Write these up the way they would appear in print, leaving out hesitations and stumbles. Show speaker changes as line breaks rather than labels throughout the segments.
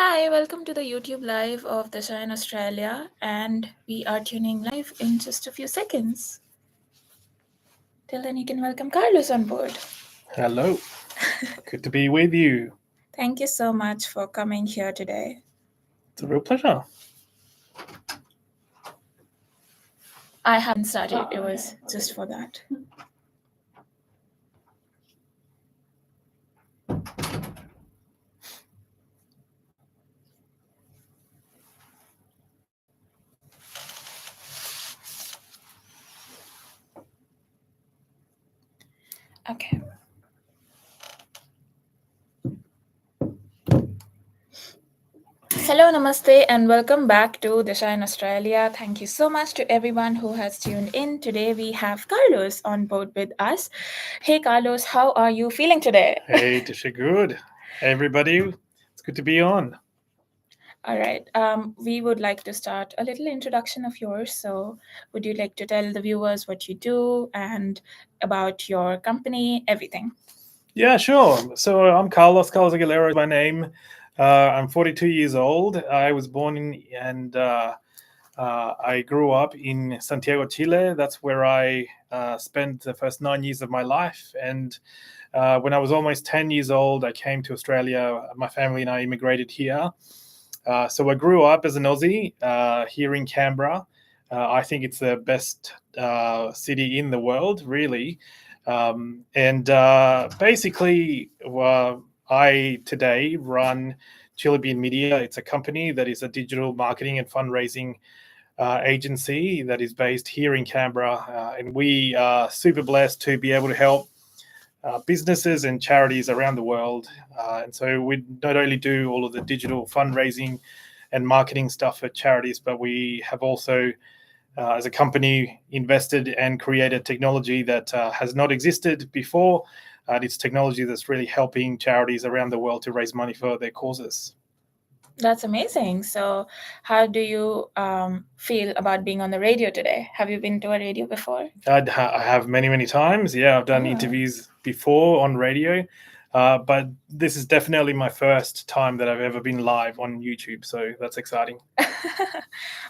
Hi, welcome to the YouTube live of Disha in Australia, and we are tuning live in just a few seconds. Till then, you can welcome Carlos on board.
Hello. Good to be with you.
Thank you so much for coming here today.
It's a real pleasure.
I haven't started, it was just for that. Okay. Hello, namaste, and welcome back to Disha in Australia. Thank you so much to everyone who has tuned in. Today we have Carlos on board with us. Hey, Carlos, how are you feeling today?
Hey, Disha, good. Hey, everybody. It's good to be on.
All right. We would like to start a little introduction of yours. So, would you like to tell the viewers what you do and about your company, everything?
Yeah, sure. So I'm Carlos Aguilera is my name. I'm 42 years old. I was born in and I grew up in Santiago, Chile. That's where I spent the first 9 years of my life. And when I was almost 10 years old, I came to Australia. My family and I immigrated here. So I grew up as an Aussie here in Canberra. I think it's the best city in the world, really. And basically, I today run Chillibeanmedia. It's a company that is a digital marketing and fundraising agency that is based here in Canberra. And we are super blessed to be able to help businesses and charities around the world. And so we not only do all of the digital fundraising and marketing stuff for charities, but we have also, as a company, invested and created technology that has not existed before. It's technology that's really helping charities around the world to raise money for their causes.
That's amazing. So, how do you feel about being on the radio today? Have you been to a radio before?
I have many times. Yeah, I've done interviews before on radio, but this is definitely my first time that I've ever been live on YouTube. So that's exciting.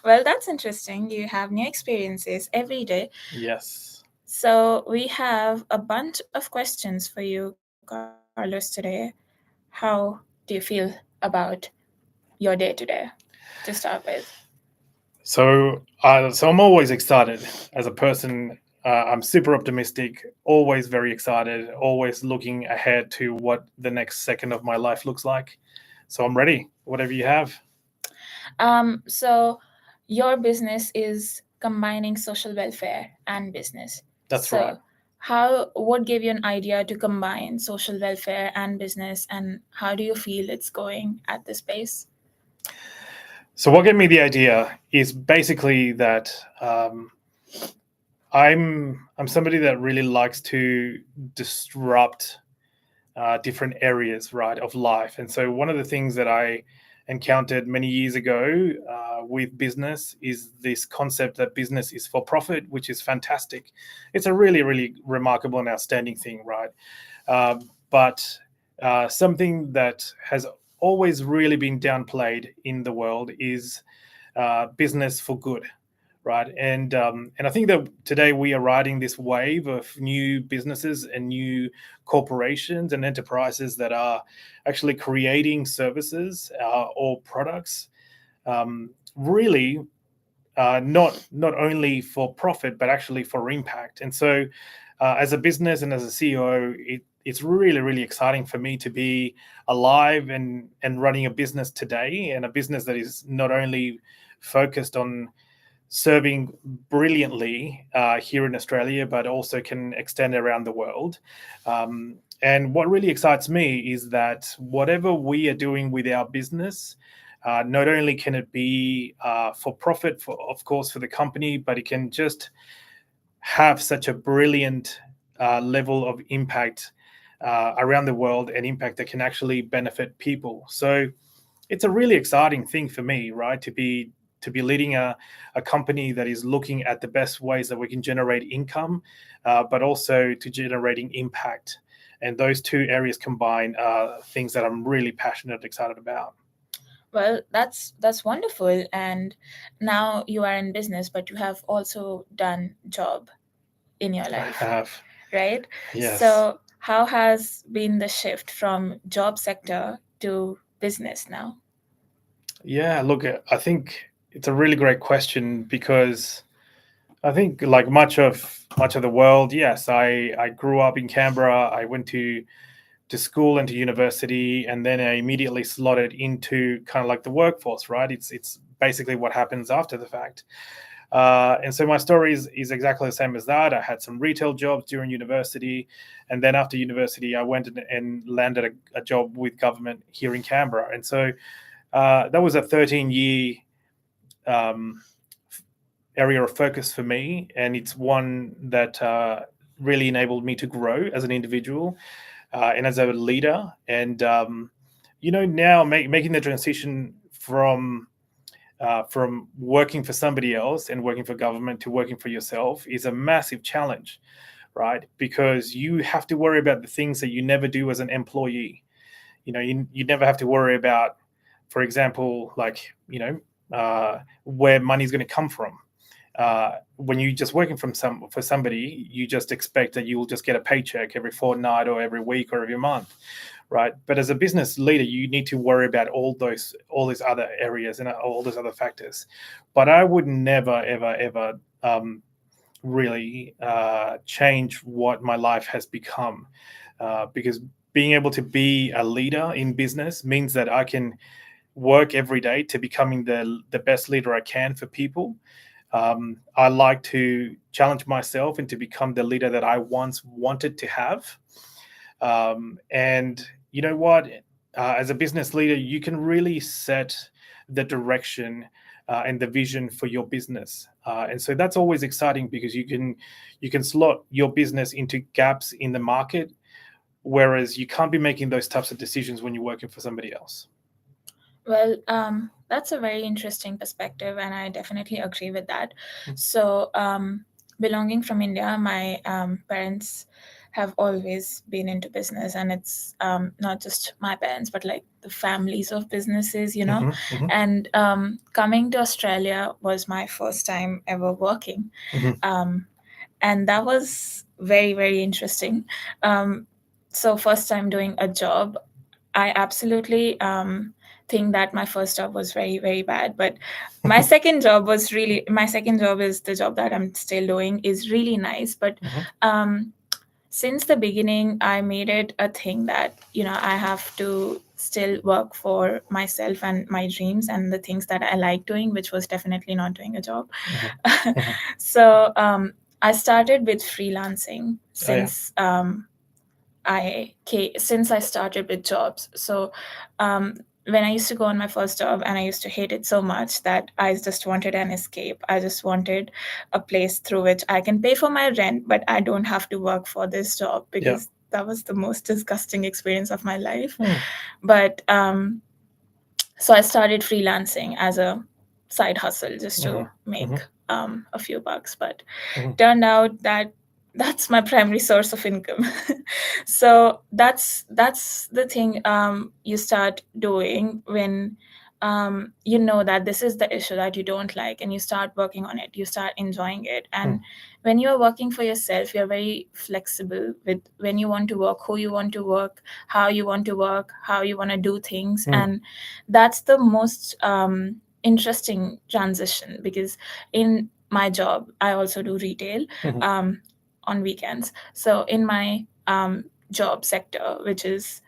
Well, that's interesting. You have new experiences every day.
Yes.
So, we have a bunch of questions for you, Carlos, today. How do you feel about your day today, to start with?
So I'm always excited as a person. I'm super optimistic, always very excited, always looking ahead to what the next second of my life looks like. So I'm ready, whatever you have.
So your business is combining social welfare and business.
That's right.
What gave you an idea to combine social welfare and business, and how do you feel it's going at this pace?
So what gave me the idea is basically that I'm somebody that really likes to disrupt different areas, right, of life. And so one of the things that I encountered many years ago with business is this concept that business is for profit, which is fantastic. It's a really remarkable and outstanding thing, right? But something that has always really been downplayed in the world is business for good, right? And I think that today we are riding this wave of new businesses and new corporations and enterprises that are actually creating services or products, really not only for profit but actually for impact. And so, as a business and as a CEO, it's really exciting for me to be alive and running a business today, and a business that is not only focused on serving brilliantly here in Australia, but also can extend around the world. And what really excites me is that whatever we are doing with our business, not only can it be for profit, of course, for the company, but it can just have such a brilliant level of impact around the world, and impact that can actually benefit people. So it's a really exciting thing for me, right, to be leading a company that is looking at the best ways that we can generate income, but also to generating impact. And those two areas combine things that I'm really passionate, excited about.
Well, that's wonderful. And now you are in business, but you have also done job in your
I
life,
have.
right?
Yes.
So how has been the shift from job sector to business now?
Yeah, look, I think it's a really great question because I think like much of the world, yes, I grew up in Canberra. I went to school and to university, and then I immediately slotted into kind of like the workforce, right? It's basically what happens after the fact. And so my story is exactly the same as that. I had some retail jobs during university, and then after university, I went and landed a job with government here in Canberra. And so that was a 13-year um, area of focus for me, and it's one that really enabled me to grow as an individual and as a leader. And now making the transition from working for somebody else and working for government to working for yourself is a massive challenge, right? Because you have to worry about the things that you never do as an employee. You never have to worry about, for example, like where money's going to come from. When you're just working for somebody, you just expect that you will just get a paycheck every fortnight or every week or every month, right? But as a business leader, you need to worry about all these other areas and all those other factors. But I would never, ever, ever really change what my life has become, because being able to be a leader in business means that I can work every day to becoming the best leader I can for people. I like to challenge myself and to become the leader that I once wanted to have. And you know what? As a business leader, you can really set the direction and the vision for your business. And so that's always exciting because you can slot your business into gaps in the market, whereas you can't be making those types of decisions when you're working for somebody else.
Well, that's a very interesting perspective, and I definitely agree with that. So, belonging from India, my parents have always been into business, and it's not just my parents, but like the families of businesses, you know.
Mm-hmm, mm-hmm,
And coming to Australia was my first time ever working,
mm-hmm,
um, and that was very, very interesting. Um, so, first time doing a job, I absolutely think that my first job was very, very bad. But my second job is the job that I'm still doing is really nice. But
mm-hmm,
um, since the beginning, I made it a thing that, you know, I have to still work for myself and my dreams and the things that I like doing, which was definitely not doing a job.
mm-hmm.
So I started with freelancing
Oh yeah.
since I started with jobs. So um, when I used to go on my first job and I used to hate it so much that I just wanted an escape. I just wanted a place through which I can pay for my rent, but I don't have to work for this job
Yeah.
because that was the most disgusting experience of my life.
Mm.
But so I started freelancing as a side hustle just
Mm-hmm,
to make
mm-hmm,
a few bucks. But
mm-hmm,
turned out that that's my primary source of income. So that's the thing you start doing when you know that this is the issue that you don't like, and you start working on it, you start enjoying it. And when you're working for yourself, you're very flexible with when you want to work, who you want to work, how you want to work, how you want to do things.
mm.
And that's the most interesting transition, because in my job I also do retail
Mm-hmm.
um, on weekends. So in my job sector, which is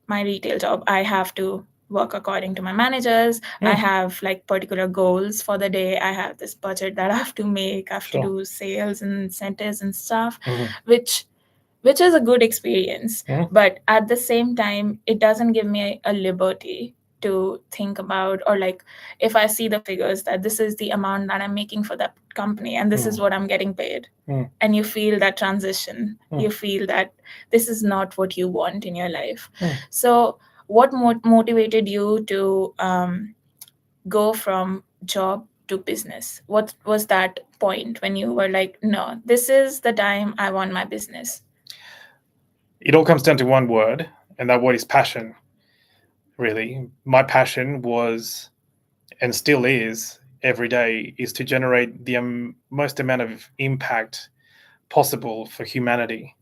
my retail job, I have to work according to my managers. I
Mm.
have like particular goals for the day. I have this budget that I have to make. I have to
Sure.
do sales and incentives and stuff,
Mm-hmm,
which is a good experience.
mm-hmm,
But at the same time, it doesn't give me a liberty to think about, or like, if I see the figures that this is the amount that I'm making for that company and this is what I'm getting paid,
mm.
and you feel that transition,
Mm.
you feel that this is not what you want in your life.
Mm.
So what motivated you to go from job to business? What was that point when you were like, no, this is the time I want my business?
It all comes down to one word, and that word is passion. really. My passion was, and still is, every day, is to generate the most amount of impact possible for humanity.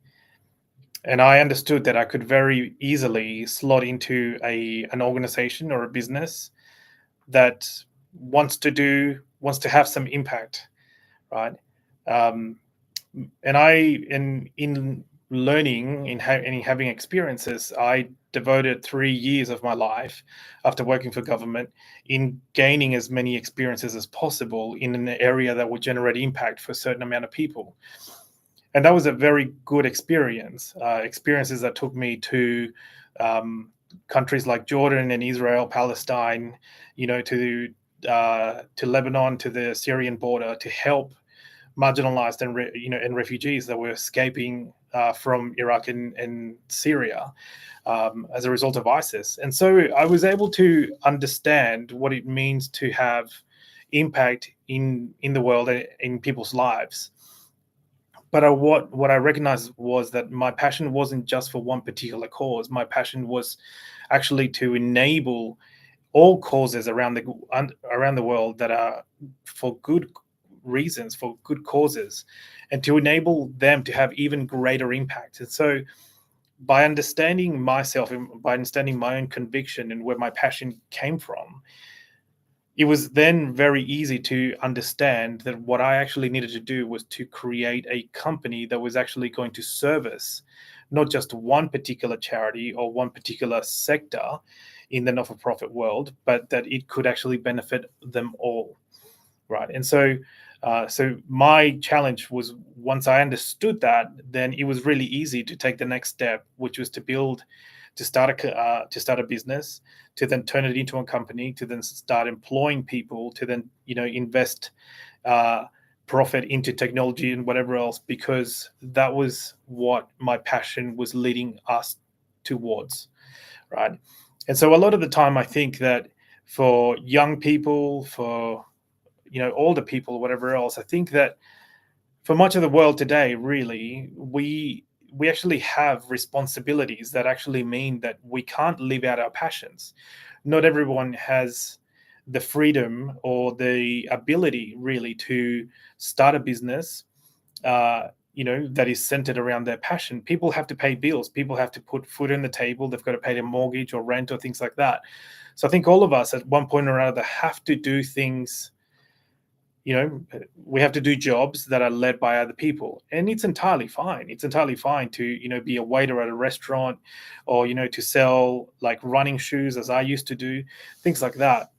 And I understood that I could very easily slot into an organization or a business that wants to have some impact, right? Um, and in learning, in having experiences, I devoted 3 years of my life after working for government in gaining as many experiences as possible in an area that would generate impact for a certain amount of people. And that was a very good experience. Experiences that took me um, countries like Jordan and Israel, Palestine, to Lebanon, to the Syrian border, to help marginalized and refugees that were escaping from Iraq and Syria as a result of ISIS. And so I was able to understand what it means to have impact in the world and in people's lives. But what I recognized was that my passion wasn't just for one particular cause. My passion was actually to enable all causes around the world that are for good reasons, for good causes, and to enable them to have even greater impact. And so, by understanding myself and by understanding my own conviction and where my passion came from, it was then very easy to understand that what I actually needed to do was to create a company that was actually going to service not just one particular charity or one particular sector in the not-for-profit world, but that it could actually benefit them all, right? And so, so my challenge was, once I understood that, then it was really easy to take the next step, which was to start a business, to then turn it into a company, to then start employing people, to then invest uh, profit into technology and whatever else, because that was what my passion was leading us towards, right? And so a lot of the time, I think that for young people, for older people, whatever else, I think that for much of the world today, really, we actually have responsibilities that actually mean that we can't live out our passions. Not everyone has the freedom or the ability really to start a business that is centered around their passion. People have to pay bills, people have to put food on the table, they've got to pay their mortgage or rent or things like that. So I think all of us at one point or another have to do things. We have to do jobs that are led by other people, and it's entirely fine. It's entirely fine to be a waiter at a restaurant, or to sell like running shoes, as I used to do, things like that.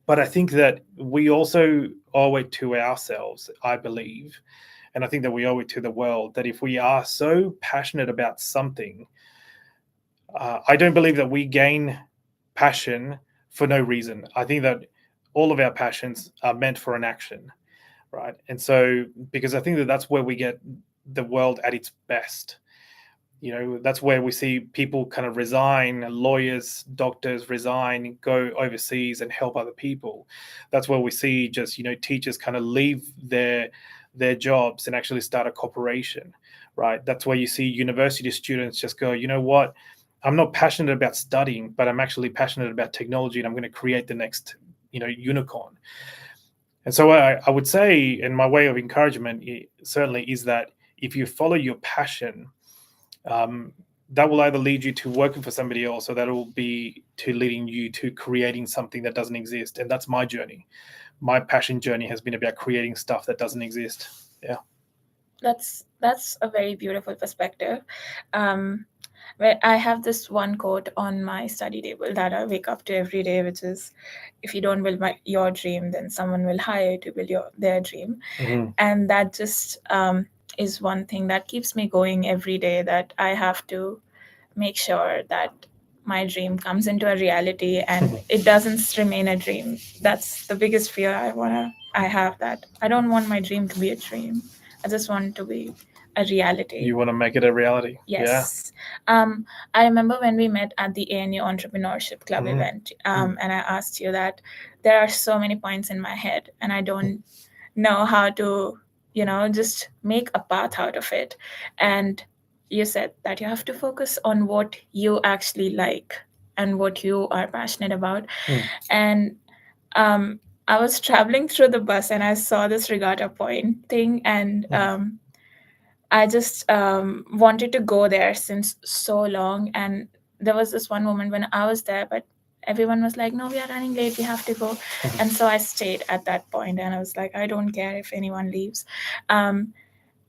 But I think that we also owe it to ourselves, I believe, and I think that we owe it to the world, that if we are so passionate about something, I don't believe that we gain passion for no reason. I think that all of our passions are meant for an action, right? And so, because I think that that's where we get the world at its best. That's where we see people kind of resign, lawyers, doctors resign, go overseas and help other people. That's where we see just teachers kind of leave their jobs and actually start a corporation, right? That's where you see university students just go, you know what, I'm not passionate about studying, but I'm actually passionate about technology, and I'm going to create the next unicorn. And so I would say, and my way of encouragement certainly is that if you follow your passion, um, that will either lead you to working for somebody else, or that will be to leading you to creating something that doesn't exist. And that's my journey. My passion journey has been about creating stuff that doesn't exist. Yeah.
That's a very beautiful perspective. Um, where I have this one quote on my study table that I wake up to every day, which is, "If you don't build your dream, then someone will hire you to build their dream."
Mm-hmm.
And that just is one thing that keeps me going every day. That I have to make sure that my dream comes into a reality and it doesn't remain a dream. That's the biggest fear I have, that I don't want my dream to be a dream. I just want it to be a reality.
You want to make it a reality. Yeah.
Yes. I remember when we met at the ANU Entrepreneurship Club
Mhm.
event, and I asked you that there are so many points in my head and I don't know how to, just make a path out of it. And you said that you have to focus on what you actually like. and what you are passionate about.
Mm.
And um, I was traveling through the bus and I saw this regatta point thing, and
Mm.
I just wanted to go there since so long. And there was this one moment when I was there, but everyone was like, "No, we are running late. We have to go."
Mhm.
And so I stayed at that point, and I was like, "I don't care if anyone leaves." Um,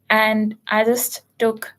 and I just took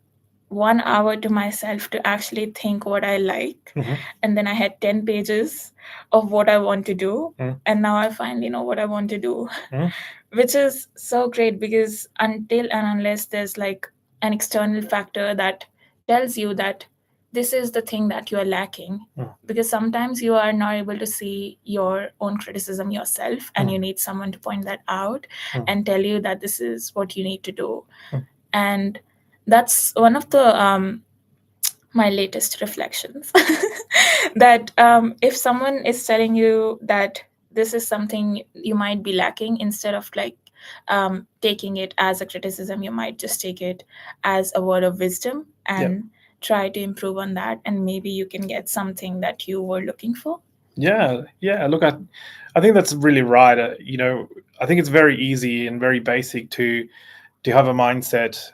1 hour to myself to actually think what I like.
Mhm.
And then I had 10 pages of what I want to do.
Mm.
And now I finally know what I want to do,
Mm.
which is so great, because until and unless there's like an external factor that tells you that this is the thing that you are lacking,
Mm.
because sometimes you are not able to see your own criticism yourself and you
Mm.
need someone to point that out
Mm.
and tell you that this is what you need to do.
Mm.
And that's one of the my latest reflections. That if someone is telling you that this is something you might be lacking, instead of like taking it as a criticism, you might just take it as a word of wisdom
Yep.
and try to improve on that, and maybe you can get something that you were looking for.
Yeah, yeah. Look, I think that's really right. I think it's very easy and very basic to have a mindset,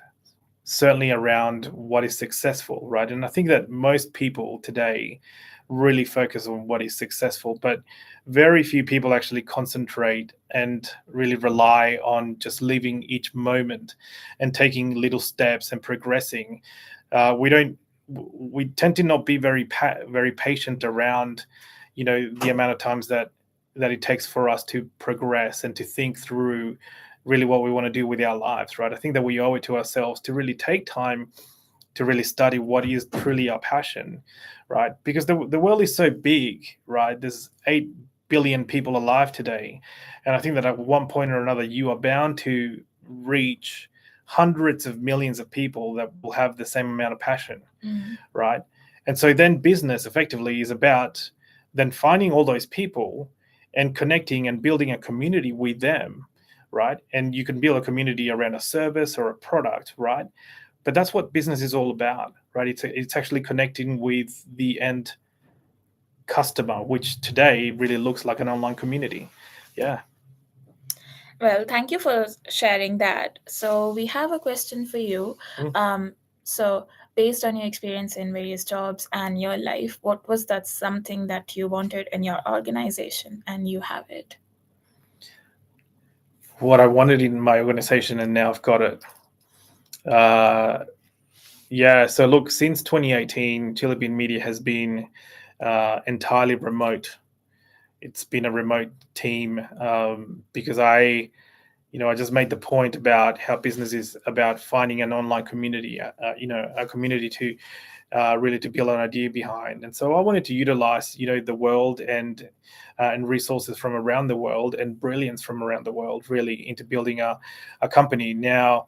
certainly around what is successful, right? And I think that most people today really focus on what is successful, but very few people actually concentrate and really rely on just living each moment and taking little steps and progressing. We don't. We tend to not be very patient around, the amount of times that it takes for us to progress and to think through really what we want to do with our lives, right? I think that we owe it to ourselves to really take time to really study what is truly our passion, right? Because the world is so big, right? There's 8 billion people alive today. And I think that at one point or another, you are bound to reach hundreds of millions of people that will have the same amount of passion,
Mm.
right? And so then business effectively is about then finding all those people and connecting and building a community with them, right? And you can build a community around a service or a product, right? But that's what business is all about, right? It's actually connecting with the end customer, which today really looks like an online community. Yeah.
Well, thank you for sharing that. So, we have a question for you.
Mm.
So, based on your experience in various jobs and your life, what was that something that you wanted in your organization and you have it?
What I wanted in my organization, and now I've got it. Uh, yeah. So look, since 2018, Chillibeanmedia has been entirely remote. It's been a remote team, because I just made the point about how business is about finding an online community, a community to really to build an idea behind. And so I wanted to utilize, the world and resources from around the world and brilliance from around the world, really into building a company. Now,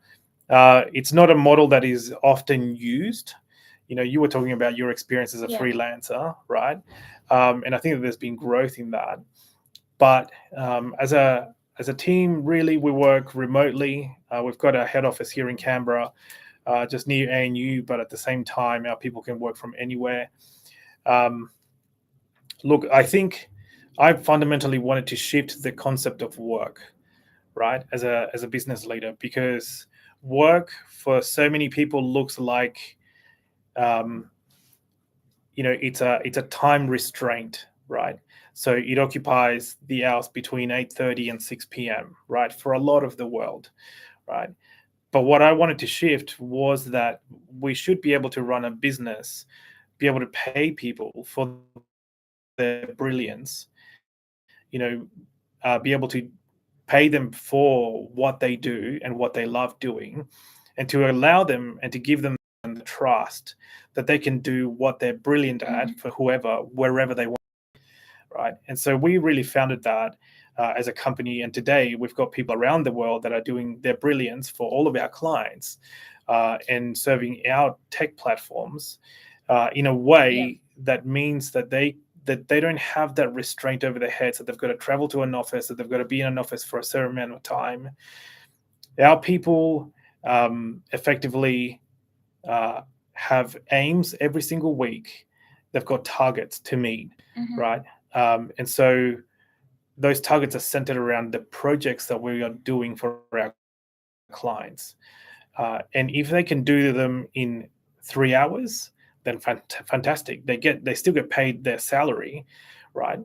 it's not a model that is often used. You were talking about your experience as a
Yeah.
freelancer, right? And I think that there's been growth in that. But as a team, really, we work remotely. We've got a head office here in Canberra, just near ANU, but at the same time, our people can work from anywhere. Um, Look, I think I fundamentally wanted to shift the concept of work, right, as a business leader, because work for so many people looks like, um, it's a time restraint, right? So it occupies the hours between 8:30 and 6 p.m., right, for a lot of the world, right? But what I wanted to shift was that we should be able to run a business, be able to pay people for their brilliance, be able to pay them for what they do and what they love doing, and to allow them and to give them the trust that they can do what they're brilliant at for whoever,
Mm-hmm.
wherever they want, right? And so we really founded that as a company, and today we've got people around the world that are doing their brilliance for all of our clients, and serving our tech platforms in a
Yeah.
way that means that they don't have that restraint over their heads, that they've got to travel to an office, that they've got to be in an office for a certain amount of time. Our people effectively uh, have aims every single week, they've got targets to meet,
Mm-hmm.
right? And so those targets are centered around the projects that we are doing for our clients. And if they can do them in 3 hours, then fantastic. They still get paid their salary, right?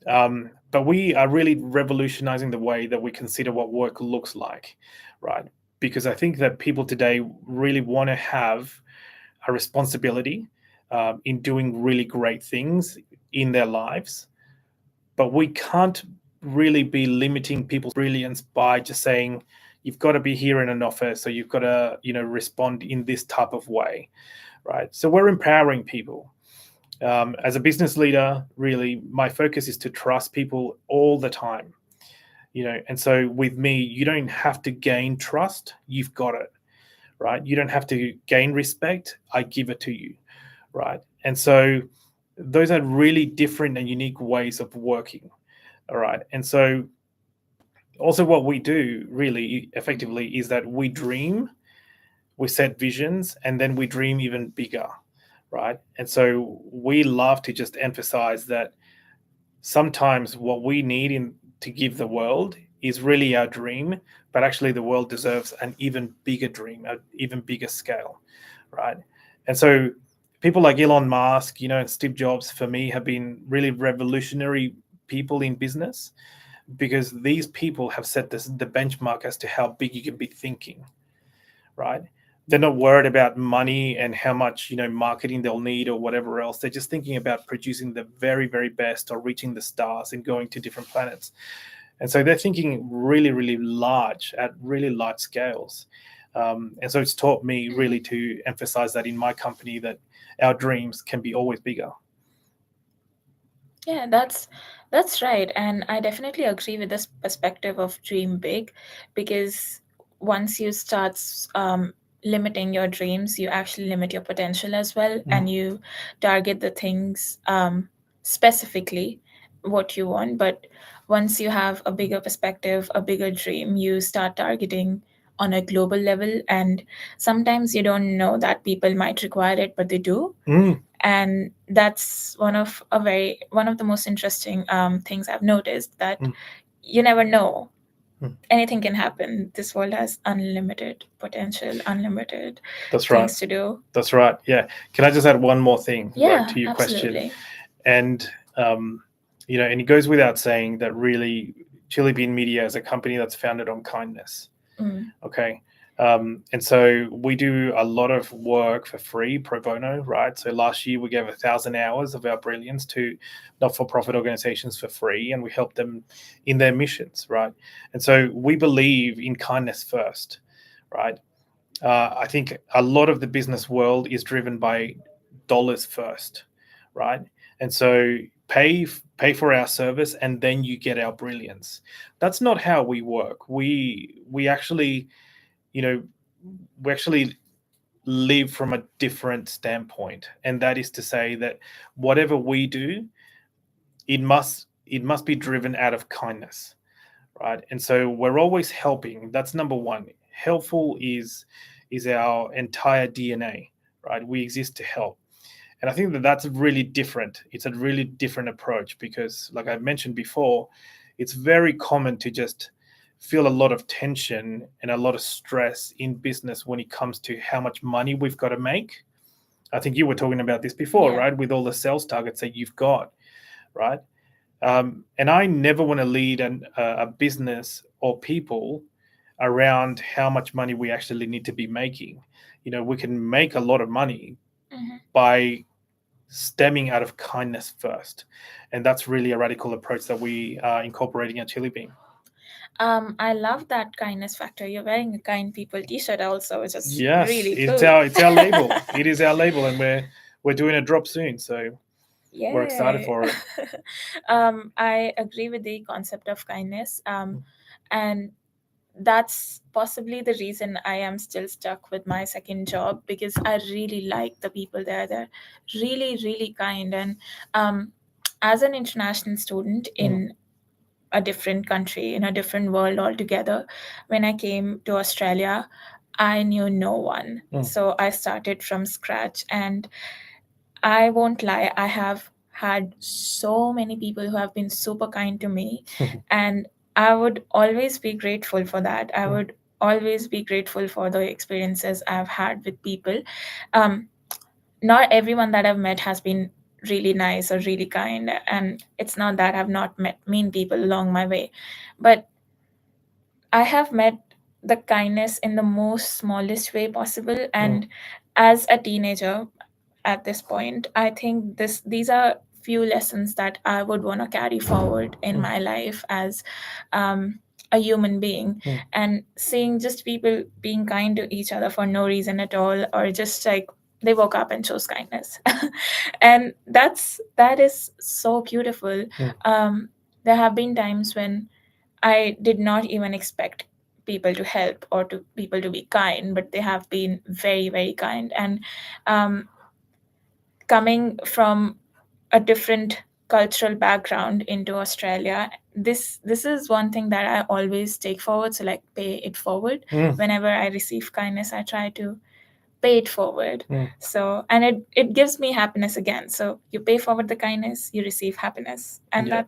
But we are really revolutionizing the way that we consider what work looks like, right? Because I think that people today really want to have a responsibility in doing really great things in their lives, but we can't really be limiting people's brilliance by just saying you've got to be here in an office or you've got to respond in this type of way, right? So we're empowering people. As a business leader, really, my focus is to trust people all the time. And so with me, you don't have to gain trust, you've got it, right? You don't have to gain respect, I give it to you, right? And so those are really different and unique ways of working. All right. And so also what we do really effectively is that we dream, we set visions, and then we dream even bigger, right? And so we love to just emphasize that sometimes what we need to give the world is really our dream, but actually the world deserves an even bigger dream, an even bigger scale, right? And so people like Elon Musk, and Steve Jobs, for me, have been really revolutionary people in business, because these people have set the benchmark as to how big you can be thinking, right? They're not worried about money and how much marketing they'll need or whatever else. They're just thinking about producing the very, very best, or reaching the stars and going to different planets. And so they're thinking really, really large, at really large scales. And so it's taught me
Mm-hmm.
really to emphasize that in my company, that our dreams can be always bigger.
Yeah, that's right, and I definitely agree with this perspective of dream big, because once you start limiting your dreams, you actually limit your potential as well,
Mm.
and you target the things specifically what you want. But once you have a bigger perspective, a bigger dream, you start targeting on a global level, and sometimes you don't know that people might require it, but they do.
Mm.
And that's one of the most interesting things I've noticed, that
Mm.
you never know,
Mm.
anything can happen. This world has unlimited potential, unlimited
That's right.
things to do.
That's right. Yeah. Can I just add one more thing, like,
Yeah,
to your question?
absolutely.
And and it goes without saying that really, Chili Bean Media is a company that's founded on kindness.
Mm.
Okay. And so we do a lot of work for free, pro bono, right? So last year we gave 1,000 hours of our brilliance to not-for-profit organizations for free, and we helped them in their missions, right? And so we believe in kindness first, right? I think a lot of the business world is driven by dollars first, right? And so pay for our service, and then you get our brilliance. That's not how we work. We actually, you know, we actually live from a different standpoint, and that is to say that whatever we do, it must be driven out of kindness, right? And so we're always helping. That's number one. Helpful is our entire DNA, right? We exist to help. And I think that that's really different. It's a really different approach, because, like I mentioned before, it's very common to just feel a lot of tension and a lot of stress in business when it comes to how much money we've got to make. I think you were talking about this before,
Yeah.
right? With all the sales targets that you've got, right? And I never want to lead a business or people around how much money we actually need to be making. We can make a lot of money
Hmm.
by stemming out of kindness first. And that's really a radical approach that we are incorporating at Chili Bean.
I love that kindness factor. You're wearing a kind people t-shirt also, which is
Yes,
really
it's
cool.
our label. It is our label, and we're doing a drop soon, so we're excited
Yay.
for it.
I agree with the concept of kindness. And that's possibly the reason I am still stuck with my second job, because I really like the people there. They're really, really kind. And um, as an international student
Mm,
in a different country, in a different world altogether, when I came to Australia, I knew no one.
mm,
So I started from scratch. And I won't lie, I have had so many people who have been super kind to me, and I would always be grateful for that. I would always be grateful for the experiences I've had with people. Um, Not everyone that I've met has been really nice or really kind, and it's not that I've not met mean people along my way, but I have met the kindness in the most smallest way possible.
Mm,
And as a teenager, at this point, I think these are few lessons that I would want to carry forward in
mm,
my life as um, a human being.
mm.
And seeing just people being kind to each other for no reason at all, or just like they woke up and chose kindness, and that is so beautiful.
Mm.
um, there have been times when I did not even expect people to help or to people to be kind, but they have been very, very kind. And um, coming from a different cultural background into Australia, this is one thing that I always take forward. So like pay it forward.
Mm,
Whenever I receive kindness, I try to pay it forward.
mm.
So and it gives me happiness again. So you pay forward the kindness, you receive happiness. And
Yeah.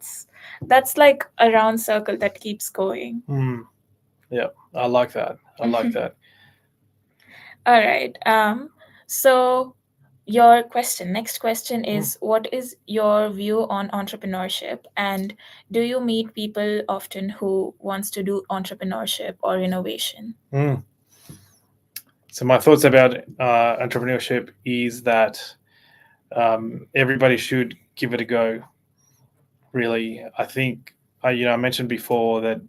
that's like a round circle that keeps going.
Mm. Yeah. I like that. I like that.
All right. So your next question
Mm.
is, what is your view on entrepreneurship, and do you meet people often who wants to do entrepreneurship or innovation?
Mm. So my thoughts about entrepreneurship is that everybody should give it a go. Really, I think I mentioned before that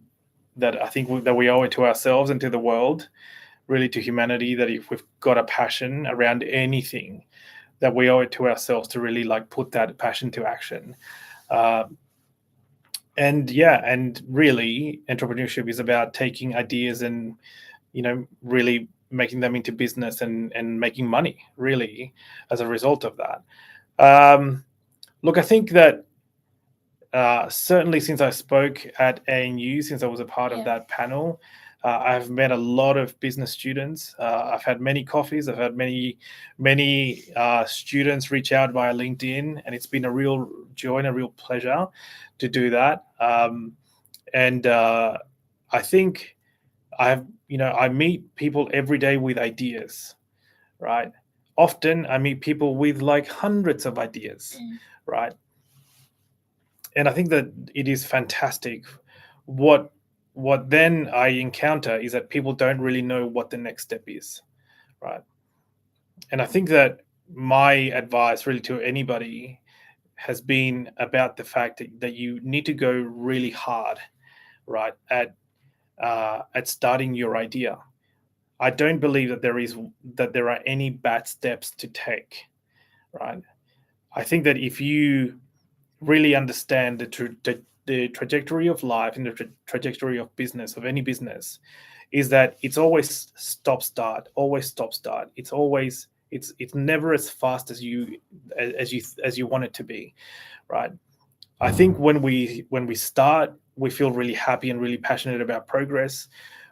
I think that we owe it to ourselves and to the world, really to humanity, that if we've got a passion around anything, that we owe it to ourselves to really like put that passion to action. Uh, and yeah, and really, entrepreneurship is about taking ideas and really making them into business and making money really as a result of that. Look, I think that certainly since I spoke at ANU, since I was a part of
Yeah.
that panel, I've met a lot of business students. I've had many coffees. I've had many students reach out via LinkedIn, and it's been a real joy and a real pleasure to do that. And I think I meet people every day with ideas, right? Often I meet people with like hundreds of ideas,
Mm.
right? And I think that it is fantastic. What what then I encounter is that people don't really know what the next step is, right? And I think that my advice really to anybody has been about the fact that you need to go really hard, right, at starting your idea. I don't believe that there are any bad steps to take, right? I think that if you really understand the trajectory of life and the trajectory of business, of any business, is that it's always always stop start. It's never as fast as you want it to be, right? I think when we start, we feel really happy and really passionate about progress.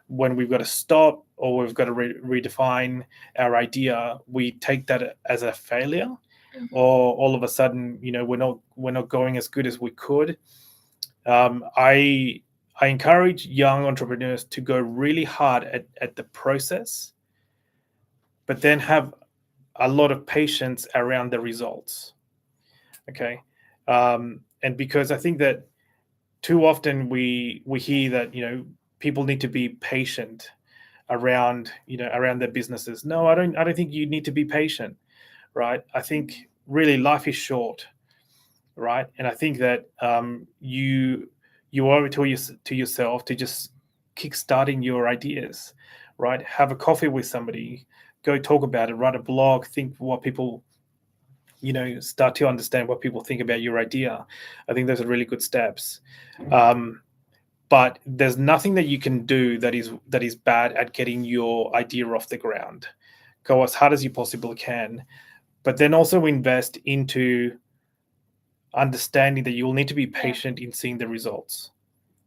When we've got to stop or we've got to redefine our idea, we take that as a failure,
Mhm.
or all of a sudden, we're not going as good as we could. I encourage young entrepreneurs to go really hard at the process, but then have a lot of patience around the results. Okay, and because I think that too often we hear that people need to be patient around their businesses. No, I don't think you need to be patient, right? I think really life is short, right? And I think that you owe it to yourself to just kick starting your ideas, right? Have a coffee with somebody, go talk about it, write a blog, think what people start to understand what people think about your idea. I think those are really good steps. um, but there's nothing that you can do that is bad at getting your idea off the ground. Go as hard as you possibly can, but then also invest into understanding that you'll need to be
Yeah.
patient in seeing the results.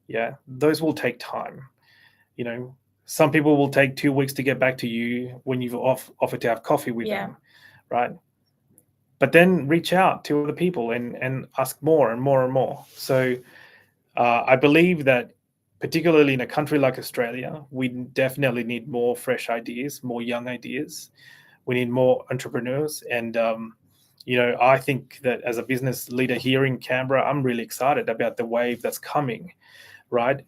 Yeah, those will take time. You know, some people will take 2 weeks to get back to you when you've offered to have coffee with
Yeah.
them, right? but then reach out to other people and ask more and more and more. So I believe that, particularly in a country like Australia, we definitely need more fresh ideas, more young ideas. We need more entrepreneurs. And, I think that as a business leader here in Canberra, I'm really excited about the wave that's coming, right?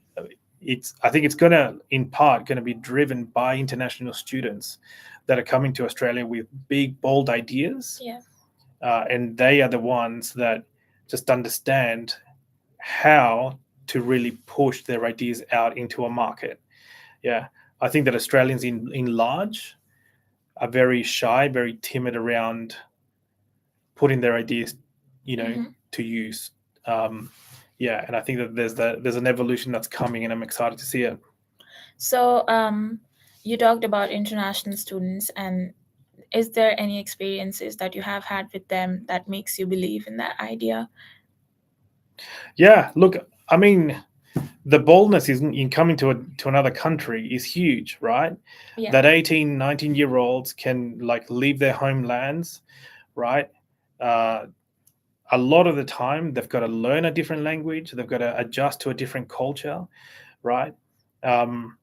I think it's gonna, in part, gonna be driven by international students that are coming to Australia with big, bold ideas,
Yeah.
and they are the ones that just understand how to really push their ideas out into a market. Yeah, I think that Australians in large are very shy, very timid around putting their ideas,
Mm-hmm.
to use. Um, yeah, and I think that there's an evolution that's coming, and I'm excited to see it.
So, you talked about international students, and is there any experiences that you have had with them that makes you believe in that idea?
Yeah, look, I mean, the boldness in coming to another country is huge, right?
Yeah.
That 18, 19-year olds can like leave their homelands, right? Uh, a lot of the time they've got to learn a different language, they've got to adjust to a different culture, right? um,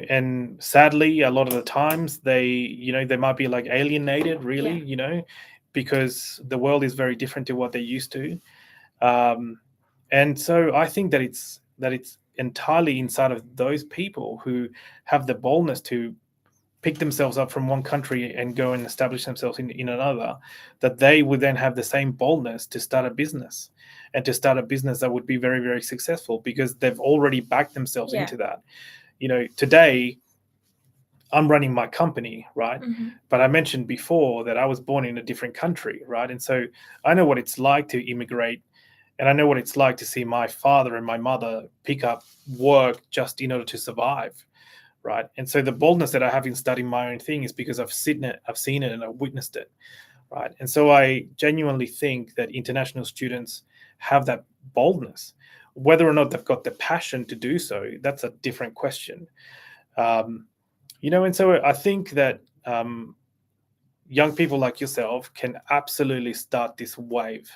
and sadly a lot of the times they might be like alienated, really,
Yeah.
because the world is very different to what they're used to. um, and so I think that it's entirely inside of those people who have the boldness to pick themselves up from one country and go and establish themselves in another, that they would then have the same boldness to start a business, and to start a business that would be very, very successful, because they've already backed themselves
Yeah.
into that. Today I'm running my company, right?
Mm-hmm.
But I mentioned before that I was born in a different country, right? And so I know what it's like to immigrate, and I know what it's like to see my father and my mother pick up work just in order to survive, right? And so the boldness that I have in starting my own thing is because I've seen it, and I've witnessed it, right? And so I genuinely think that international students have that boldness. Whether or not they've got the passion to do so, that's a different question. Um, and so I think that young people like yourself can absolutely start this wave,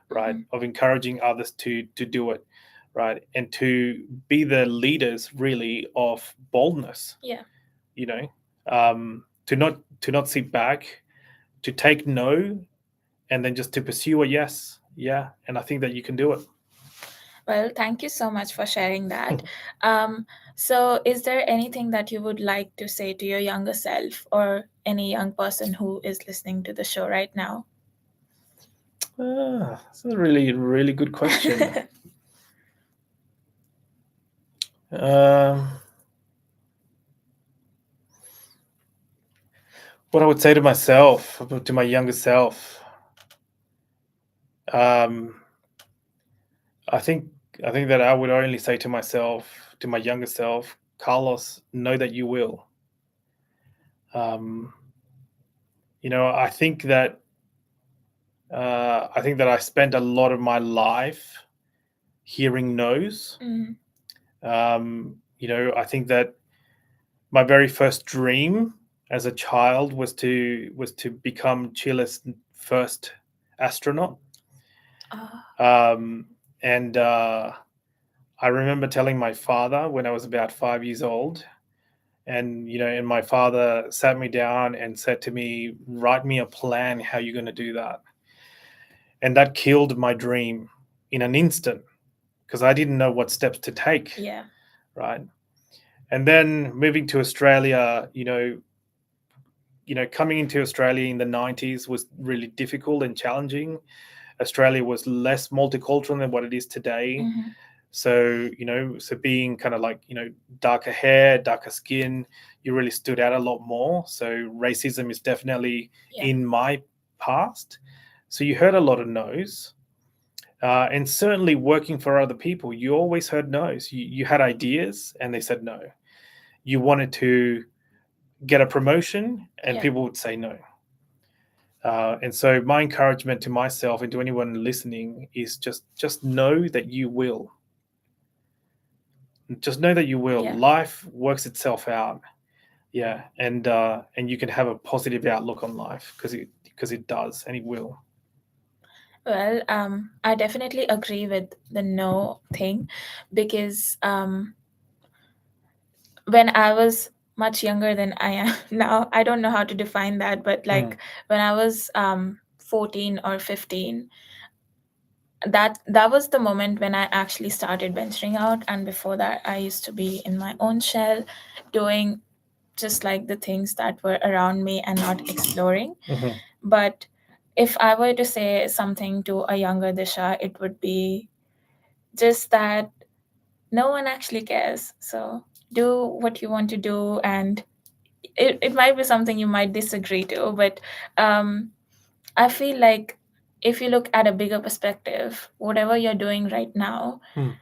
right,
Mm-hmm.
of encouraging others to do it, right, and to be the leaders really of boldness.
Yeah.
you know to not sit back, to take no, and then just to pursue a yes. Yeah, and I think that you can do it.
Well, thank you so much for sharing that. Um, so, is there anything that you would like to say to your younger self or any young person who is listening to the show right now?
That's a really, really good question. um, what I would say to myself, to my younger self, um, I think I think that I would only say to myself, to my younger self, Carlos, know that you will. Um, I think that I spent a lot of my life hearing no's.
Mm.
I think that my very first dream as a child was to become Chile's first astronaut.
Ah.
Um, and I remember telling my father when I was about 5 years old, and my father sat me down and said to me, "Write me a plan how you're going to do that." And that killed my dream in an instant, because I didn't know what steps to take,
Yeah.
right? And then moving to Australia, coming into Australia in the 90s was really difficult and challenging. Australia was less multicultural than what it is today.
Mm-hmm.
So being kind of like, darker hair, darker skin, you really stood out a lot more. So racism is definitely
Yeah.
in my past. So you heard a lot of no's. And certainly working for other people, you always heard no's. You had ideas and they said no. You wanted to get a promotion and
Yeah.
people would say no. And so my encouragement to myself and to anyone listening is just know that you will. Just know that you will.
Yeah.
Life works itself out. Yeah, and you can have a positive outlook on life, because because it does and it will.
Well, I definitely agree with the no thing because when I was much younger than I am now, I don't know how to define that, but
Mm.
like when I was 14 or 15, that was the moment when I actually started venturing out. And before that, I used to be in my own shell, doing just like the things that were around me and not exploring.
Mm-hmm.
But if I were to say something to a younger Disha, it would be just that no one actually cares. So do what you want to do, and it might be something you might disagree to, but um, I feel like if you look at a bigger perspective, whatever you're doing right now,
Mm.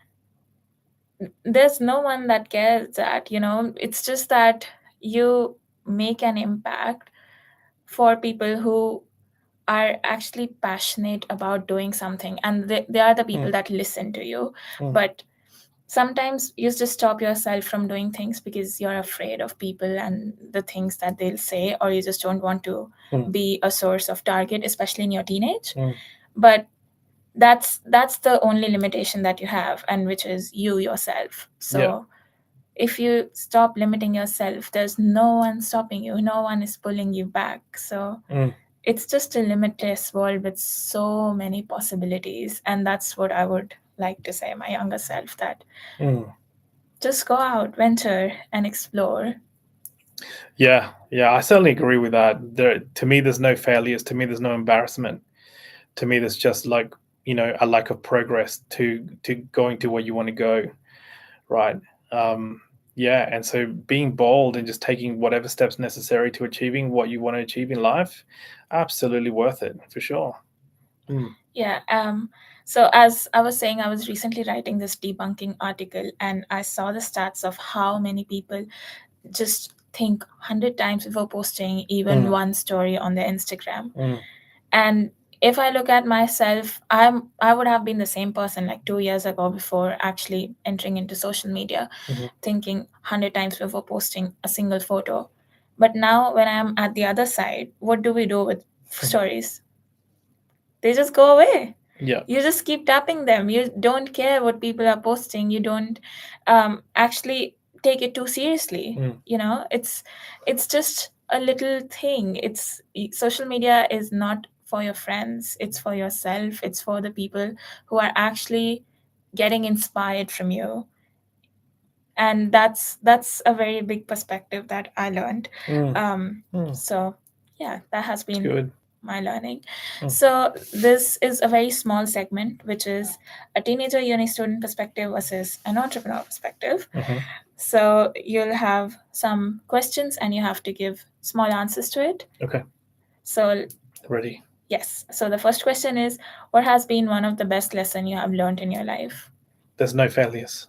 there's no one that cares that, it's just that you make an impact for people who are actually passionate about doing something, and they are the people
Mm.
that listen to you.
Mm.
But sometimes you just stop yourself from doing things because you're afraid of people and the things that they'll say, or you just don't want to
Mm.
be a source of target, especially in your teenage.
Mm.
But that's the only limitation that you have, and which is you yourself.
Yeah.
So if you stop limiting yourself, there's no one stopping you, no one is pulling you back. So
Mm.
it's just a limitless world with so many possibilities, and that's what I would like to say my younger self, that
Mm.
just go out, venture, and explore.
Yeah, yeah, I certainly agree with that. To me, there's no failures. To me, there's no embarrassment. To me, there's just like, a lack of progress to going to where you want to go, right? Um, yeah, and so being bold and just taking whatever steps necessary to achieving what you want to achieve in life, absolutely worth it for sure. Mm.
Yeah. So as I was saying, I was recently writing this debunking article, and I saw the stats of how many people just think 100 times before posting even
Mm.
one story on their Instagram.
Mm.
And if I look at myself, I would have been the same person like 2 years ago before actually entering into social media,
Mm-hmm.
thinking 100 times before posting a single photo. But now when I'm at the other side, what do we do with stories? They just go away.
Yeah.
You just keep tapping them. You don't care what people are posting. You don't actually take it too seriously.
Mm.
It's just a little thing. It's social media is not for your friends. It's for yourself. It's for the people who are actually getting inspired from you. And that's a very big perspective that I learned.
Mm.
Um,
Mm.
so yeah, that has
It's
been
good.
my learning.
Mm.
So this is a very small segment, which is a teenager uni student perspective versus an entrepreneur perspective.
Mm-hmm.
So you'll have some questions and you have to give small answers to it.
Okay.
So
Ready.
yes. So the first question is, what has been one of the best lesson you have learned in your life?
There's no failures.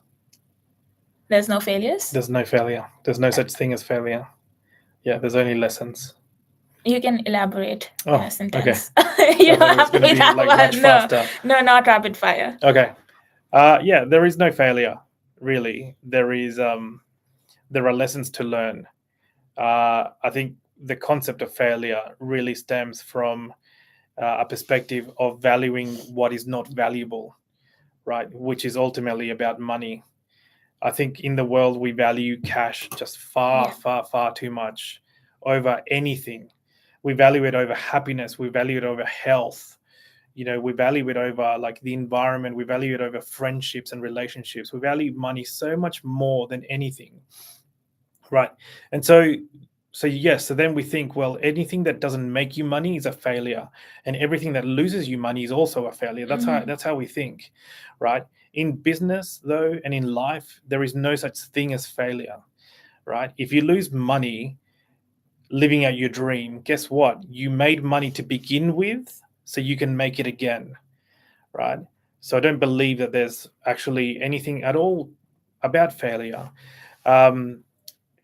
There's no failures.
There's no failure. There's no such thing as failure. Yeah, there's only lessons.
You can elaborate in
Oh,
a
okay.
sentence.
I
You
thought
don't
it was
have to
going to
be
be
that
like much
one. No,
faster.
no, not rapid fire.
Okay. Yeah, there is no failure. Really, there are lessons to learn. I think the concept of failure really stems from a perspective of valuing what is not valuable, right? Which is ultimately about money. I think in the world we value cash just far,
Yeah.
far, far too much over anything. We value it over happiness. We value it over health. We value it over like the environment. We value it over friendships and relationships. We value money so much more than anything, right? And so yes, so then we think, well, anything that doesn't make you money is a failure, and everything that loses you money is also a failure. That's how we think, right? In business though, and in life, there is no such thing as failure, right? If you lose money living out your dream, guess what? You made money to begin with, so you can make it again, right? So I don't believe that there's actually anything at all about failure. Um,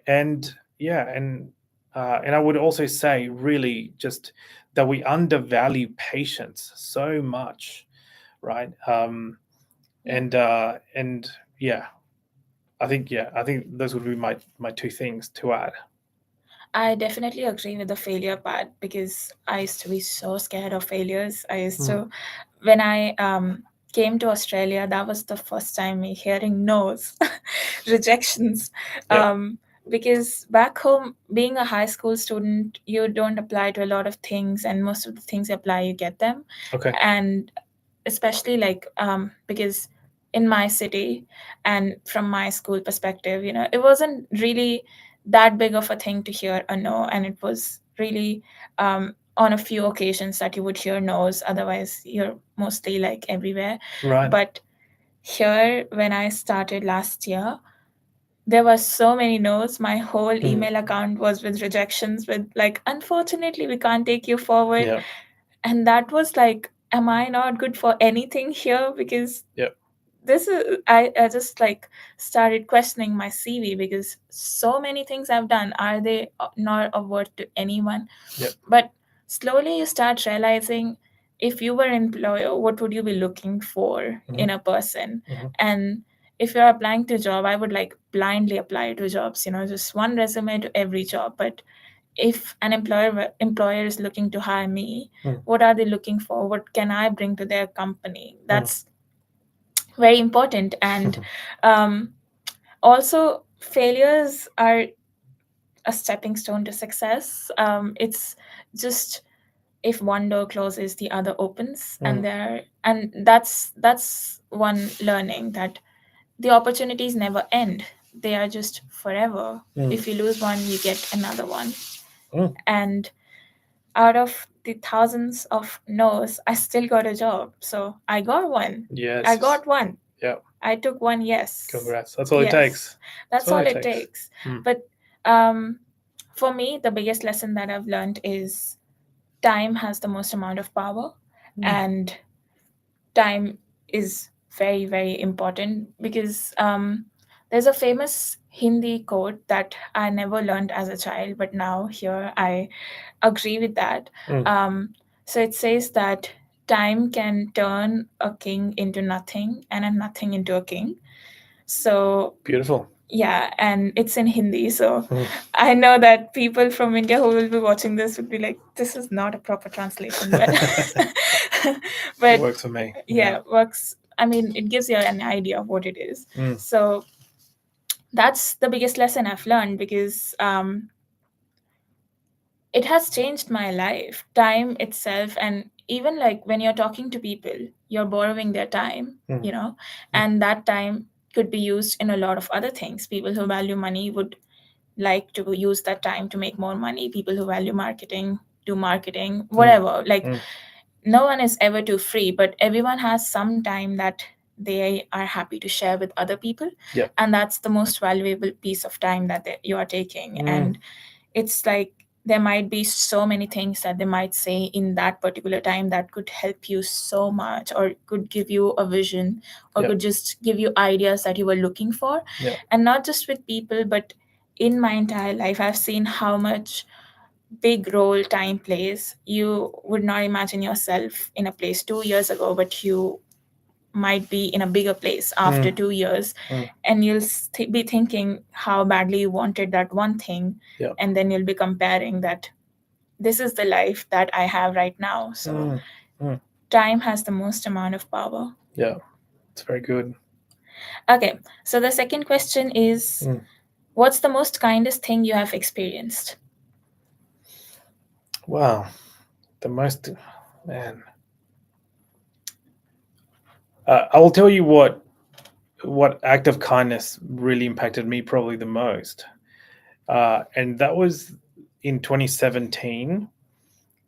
and yeah, and I would also say really just that we undervalue patience so much, right?
Yeah.
And yeah, I think those would be my two things to add.
I definitely agree with the failure part because I used to be so scared of failures. I used to, when I came to Australia, that was the first time me hearing no's, rejections.
Yep.
Um, because back home, being a high school student, you don't apply to a lot of things, and most of the things you apply, you get them.
Okay.
And especially like because in my city and from my school perspective, it wasn't really that big of a thing to hear a no, and it was really on a few occasions that you would hear no's, otherwise you're mostly like everywhere.
Right.
But here, when I started last year, there were so many no's. My whole email account was with rejections, with like, unfortunately we can't take you forward.
Yeah.
And that was like, am I not good for anything here? Because
Yep.
this is I just like started questioning my CV, because so many things I've done, are they not of worth to anyone?
Yep.
But slowly you start realizing, if you were an employer, what would you be looking for in a person? And if you're applying to a job, I would like blindly apply to jobs, just one resume to every job. But if an employer is looking to hire me, what are they looking for? What can I bring to their company? That's very important. And um, also, failures are a stepping stone to success. It's just, if one door closes, the other opens. And that's one learning, that the opportunities never end. They are just forever. If you lose one, you get another one. And out of the thousands of no's, I still got a job. So I got one.
Yes.
I got one.
Yeah.
I took one yes.
Congrats. That's all it
Yes.
takes.
That's all it takes. But for me, the biggest lesson that I've learned is time has the most amount of power, and time is very, very important. Because there's a famous Hindi quote that I never learned as a child, but now here I agree with that. So it says that time can turn a king into nothing, and a nothing into a king. So
Beautiful.
yeah, and it's in Hindi. So I know that people from India who will be watching this would be like, this is not a proper translation, but
It
but
works for me.
yeah, works. I mean, it gives you an idea of what it is. So that's the biggest lesson I've learned, because it has changed my life, time itself. And even like when you're talking to people, you're borrowing their time, and that time could be used in a lot of other things. People who value money would like to use that time to make more money. People who value marketing do marketing, whatever. Like, no one is ever too free, but everyone has some time that they are happy to share with other people.
Yep.
And that's the most valuable piece of time that you are taking. And it's like, there might be so many things that they might say in that particular time that could help you so much, or could give you a vision, or could just give you ideas that you were looking for. And not just with people, but in my entire life, I've seen how much big role time plays. You would not imagine yourself in a place 2 years ago, but you might be in a bigger place after 2 years. And you'll be thinking how badly you wanted that one thing. And then you'll be comparing that, this is the life that I have right now. So time has the most amount of power.
Yeah, it's very good.
Okay, so the second question is, what's the most kindest thing you have experienced?
Wow, the most, man. I will tell you what act of kindness really impacted me probably the most, and that was in 2017.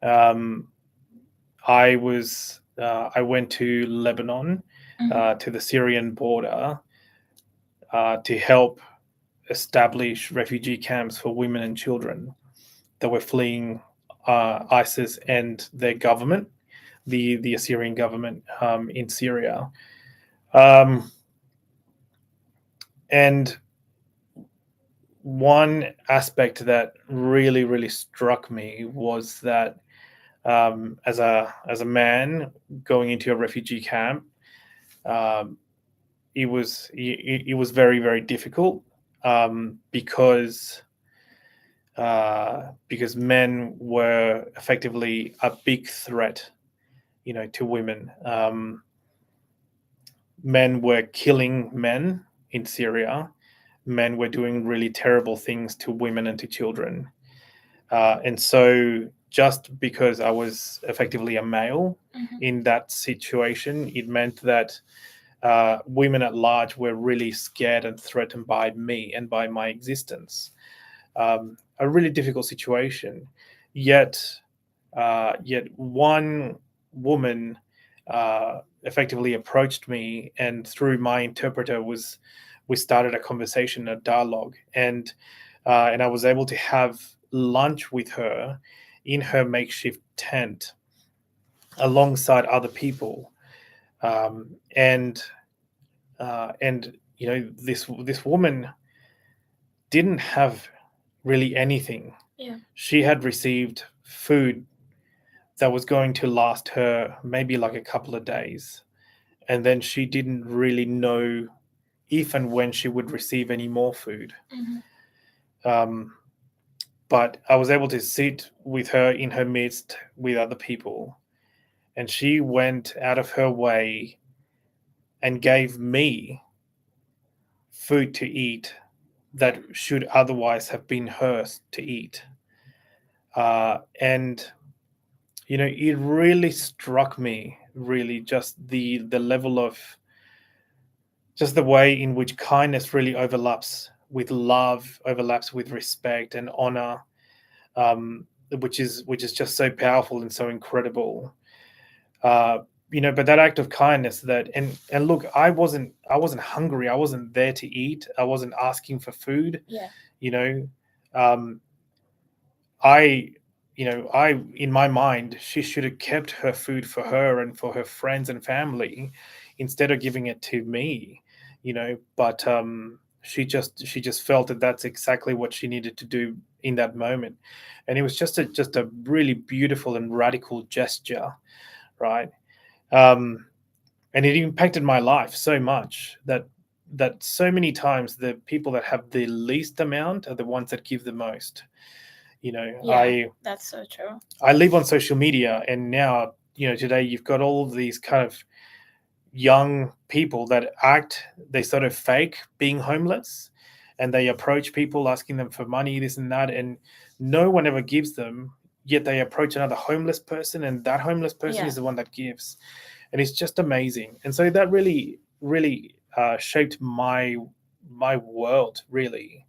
Um, I went to Lebanon, to the Syrian border, to help establish refugee camps for women and children that were fleeing ISIS and their government, the Assyrian government in Syria. Um, and one aspect that really struck me was that, as a man going into a refugee camp, um, it was very difficult, because because men were effectively a big threat, to women. Men were killing men in Syria. Men were doing really terrible things to women and to children. And so, just because I was effectively a male in that situation, it meant that women at large were really scared and threatened by me and by my existence. A really difficult situation. Yet, yet one woman effectively approached me, and through my interpreter we started a conversation, a dialogue, and I was able to have lunch with her in her makeshift tent alongside other people, um, and and this woman didn't have really anything.
Yeah.
She had received food that was going to last her maybe like a couple of days, and then she didn't really know if and when she would receive any more food. Um, but I was able to sit with her in her midst with other people, and she went out of her way and gave me food to eat that should otherwise have been hers to eat. And it really struck me, really, just the level of, just the way in which kindness really overlaps with love, overlaps with respect and honor, which is just so powerful and so incredible. uh, but that act of kindness, that, and look, I wasn't hungry, I wasn't there to eat, I wasn't asking for food.
Yeah.
you know um, I, I, in my mind, she should have kept her food for her and for her friends and family instead of giving it to me. But she just felt that that's exactly what she needed to do in that moment, and it was just a really beautiful and radical gesture, right? Um, and it impacted my life so much that so many times the people that have the least amount are the ones that give the most. you know
Yeah,
i
that's so true.
I live on social media, and now, today you've got all of these kind of young people that they sort of fake being homeless, and they approach people asking them for money, this and that, and no one ever gives them. Yet they approach another homeless person, and that homeless person
Yeah.
is the one that gives, and it's just amazing. And so that really, really shaped my world, really.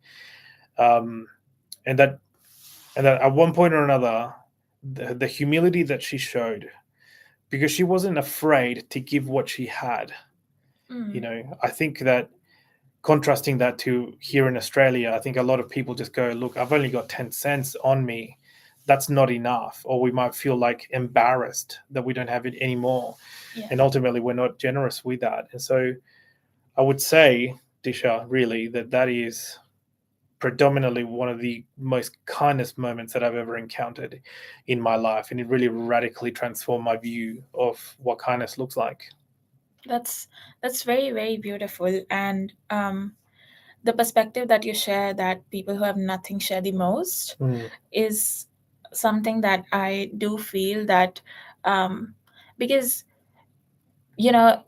Um, and that and that at one point or another, the humility that she showed, because she wasn't afraid to give what she had. I think that, contrasting that to here in Australia, I think a lot of people just go, look, I've only got 10 cents on me, that's not enough, or we might feel like embarrassed that we don't have it anymore.
Yeah.
And ultimately we're not generous with that. And so I would say, Disha, really, that is predominantly one of the most kindest moments that I've ever encountered in my life, and it really radically transformed my view of what kindness looks like.
That's that's very, very beautiful. And the perspective that you share, that people who have nothing share the most,
Mm.
is something that I do feel that, um, because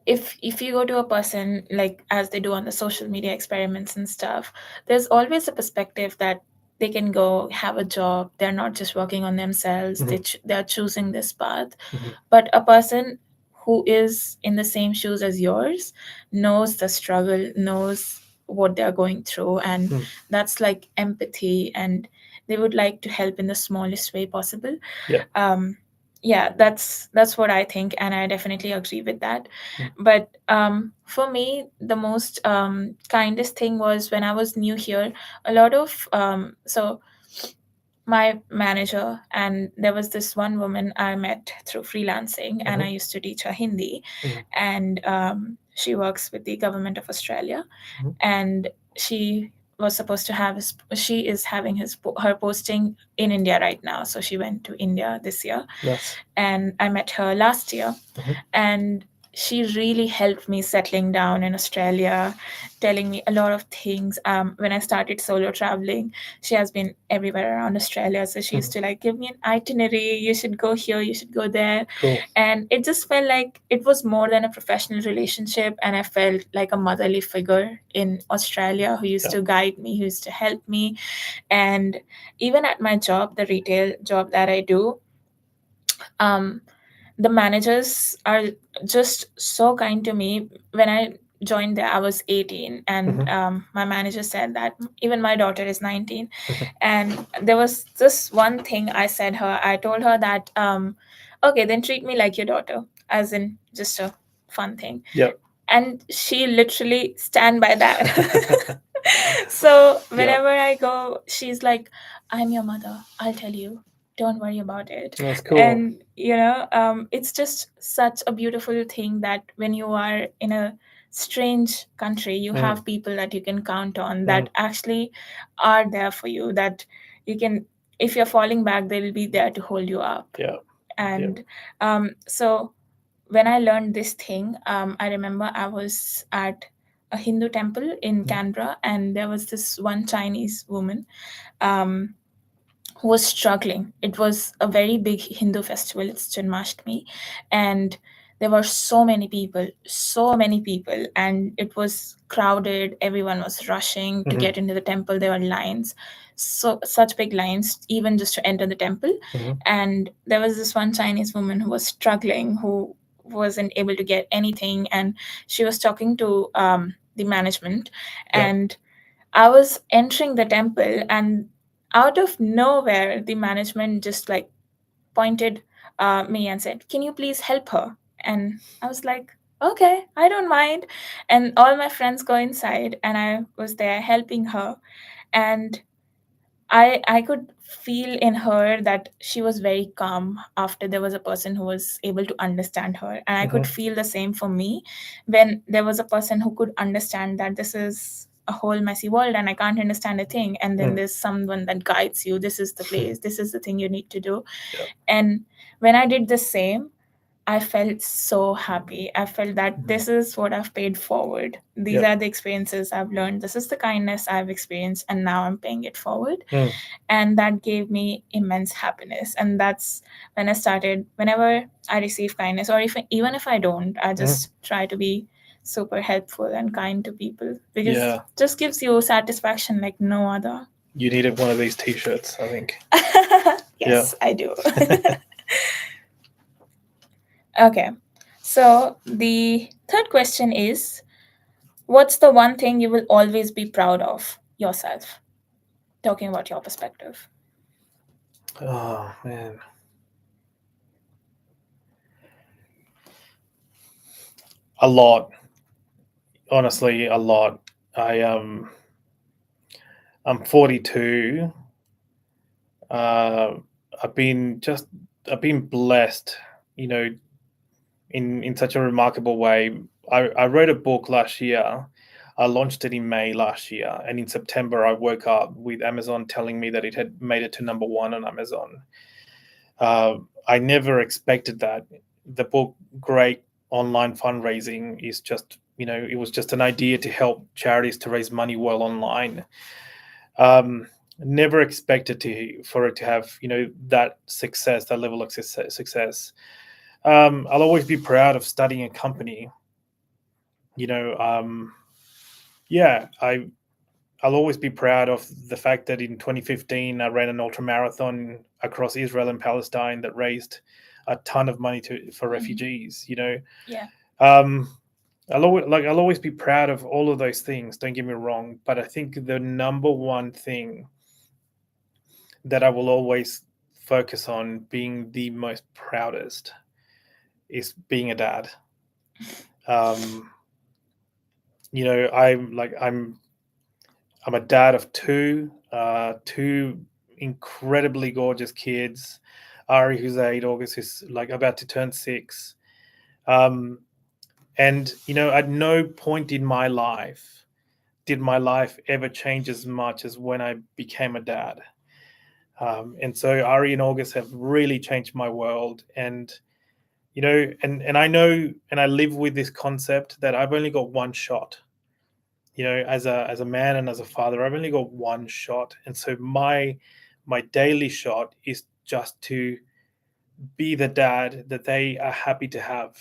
if you go to a person, like as they do on the social media experiments and stuff, there's always a perspective that they can go have a job, they're not just working on themselves,
Mhm.
they're choosing this path.
Mhm.
But a person who is in the same shoes as yours knows the struggle, knows what they're going through, and
Mm.
that's like empathy, and they would like to help in the smallest way possible.
Yeah.
um yeah, that's what I think, and I definitely agree with that.
Mm.
But for me, the most kindest thing was when I was new here. A lot of so my manager, and there was this one woman I met through freelancing, and I
Mhm.
used to teach her Hindi.
Mhm.
And she works with the government of Australia,
Mhm.
and she was supposed to have she is having her posting in India right now, so she went to India this year.
Nice.
And I met her last year,
Mhm.
and she really helped me settling down in Australia, telling me a lot of things. When I started solo traveling, she has been everywhere around Australia. So she used to like give me an itinerary. You should go here, you should go there.
Cool.
And it just felt like it was more than a professional relationship. And I felt like a motherly figure in Australia who used
Yeah.
to guide me, who used to help me. And even at my job, the retail job that I do, um, the managers are just so kind to me. When I joined there, I was 18, and my manager said that even my daughter is 19. And there was this one thing I said her. I told her that, okay, then treat me like your daughter, as in just a fun thing.
Yep.
And she literally stand by that. So
Yep.
whenever I go, she's like, I'm your mother, I'll tell you, don't worry about it.
That's cool.
And it's just such a beautiful thing that when you are in a strange country, you have people that you can count on, that actually are there for you, that you can, if you're falling back, they'll be there to hold you up.
Yeah.
And so when I learned this thing, I remember I was at a Hindu temple in Canberra, and there was this one Chinese woman um, who was struggling. It was a very big Hindu festival, it's Janmashtami, and there were so many people, and it was crowded. Everyone was rushing to get into the temple. There were lines, so such big lines, even just to enter the temple. And there was this one Chinese woman who was struggling, who wasn't able to get anything, and she was talking to the management.
Yep.
And I was entering the temple, and out of nowhere, the management just like pointed me and said, "Can you please help her?" And I was like, "Okay, I don't mind." And all my friends go inside, and I was there helping her. And I could feel in her that she was very calm after there was a person who was able to understand her. And I could feel the same for me when there was a person who could understand that this is a whole messy world and I can't understand a thing. And then there's someone that guides you. This is the place, this is the thing you need to do.
Yep.
And when I did the same, I felt so happy. I felt that this is what I've paid forward. These
Yep.
are the experiences I've learned. This is the kindness I've experienced, and now I'm paying it forward. And that gave me immense happiness. And that's when I started, whenever I receive kindness, or even if I don't, I just try to be super helpful and kind to people, because
Yeah.
it just gives you satisfaction like no other.
You needed one of these T-shirts, I think.
Yes, I do. Okay. So the third question is, what's the one thing you will always be proud of yourself? Talking about your perspective.
Oh man. A lot. Honestly, a lot. I'm 42. I've been blessed, in such a remarkable way. I wrote a book last year. I launched it in May last year, and in September I woke up with Amazon telling me that it had made it to #1 on Amazon. I never expected that. The book, great online fundraising, is just, it was just an idea to help charities to raise money well online. Never expected for it to have, that success, that level of success. I'll always be proud of starting a company. Yeah, I'll always be proud of the fact that in 2015 I ran an ultra marathon across Israel and Palestine that raised a ton of money for refugees.
Yeah.
I'll always be proud of all of those things. Don't get me wrong, but I think the number one thing that I will always focus on being the most proudest is being a dad. I'm a dad of two incredibly gorgeous kids. Ari, who's 8, August, who's like about to turn 6. And at no point in my life did my life ever change as much as when I became a dad. And so Ari and August have really changed my world. And you know, and I know, and I live with this concept that I've only got one shot, you know, as a man and as a father. I've only got one shot, and so my daily shot is just to be the dad that they are happy to have,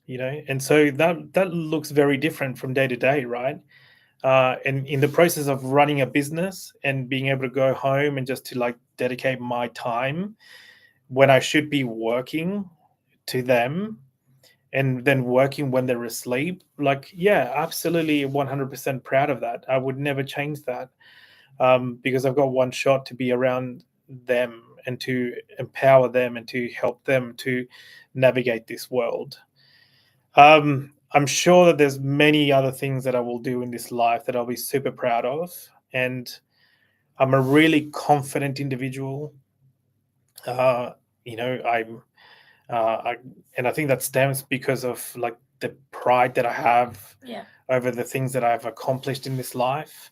you know. And so that looks very different from day to day, right? And in the process of running a business and being able to go home and just to like dedicate my time when I should be working to them, and then working when they're asleep, like, yeah, absolutely 100% proud of that. I would never change that, because I've got one shot to be around them and to empower them and to help them to navigate this world. I'm sure that there's many other things that I will do in this life that I'll be super proud of, and I'm a really confident individual. Uh, you know, I, and I think that stems because of like the pride that I have
Yeah,
over the things that I've accomplished in this life.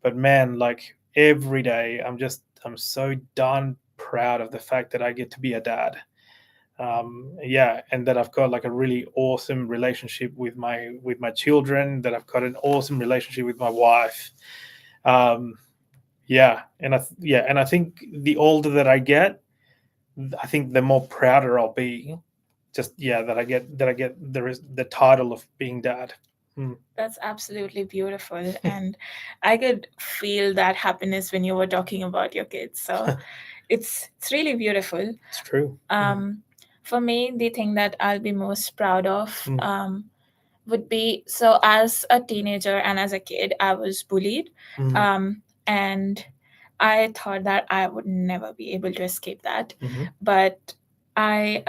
But man, like every day, I'm so darn proud of the fact that I get to be a dad. Yeah, and that I've got like a really awesome relationship with my children. That I've got an awesome relationship with my wife. Um, yeah, and I think the older that I get, I think the more prouder I'll be. Just yeah, that I get the title of being dad. Mm.
that's absolutely beautiful. And I could feel that happiness when you were talking about your kids. So it's really beautiful.
It's true.
Um, for me, the thing that I'll be most proud of
Mm.
would be, so as a teenager and as a kid, I was bullied.
Mm.
And I thought that I would never be able to escape that.
Mhm.
But I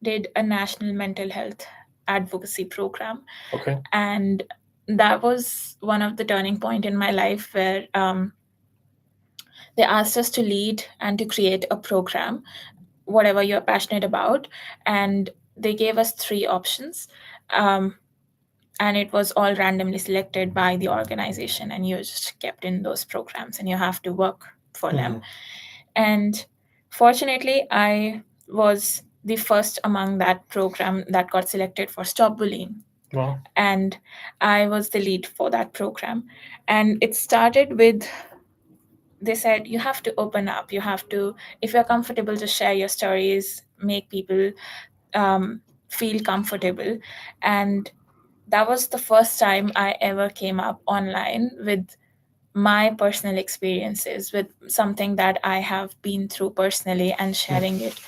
did a national mental health advocacy program,
Okay.
and that was one of the turning point in my life where they asked us to lead and to create a program, whatever you're passionate about. And they gave us three options. Um, and it was all randomly selected by the organization, and you're just kept in those programs and you have to work for them.
Mhm.
And fortunately, I was the first among that program that got selected for Stop Bullying.
Well.
And I was the lead for that program. And it started with, they said, you have to open up, you have to, if you're comfortable to share your stories, make people feel comfortable. And that was the first time I ever came up online with my personal experiences, with something that I have been through personally, and sharing it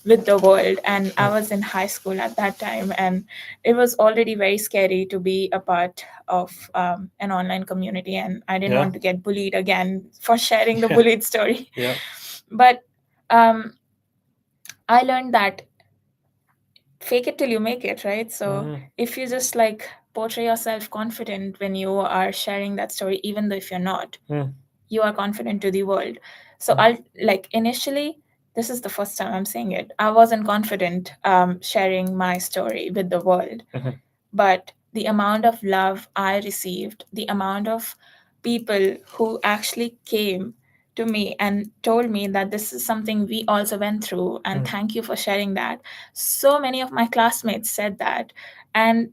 with the world. And I was in high school at that time, and it was already very scary to be a part of an online community. And I didn't
Yeah.
want to get bullied again for sharing the
Yeah.
bullied story.
Yeah.
But um, I learned that fake it till you make it, right? So
Mm.
if you just like portray yourself confident when you are sharing that story, even though if you're not,
Mm.
you are confident to the world. So I'll like initially, this is the first time I'm saying it, I wasn't confident sharing my story with the world.
Mhm.
But the amount of love I received, the amount of people who actually came to me and told me that this is something we also went through, and thank you for sharing that. So many of my classmates said that. And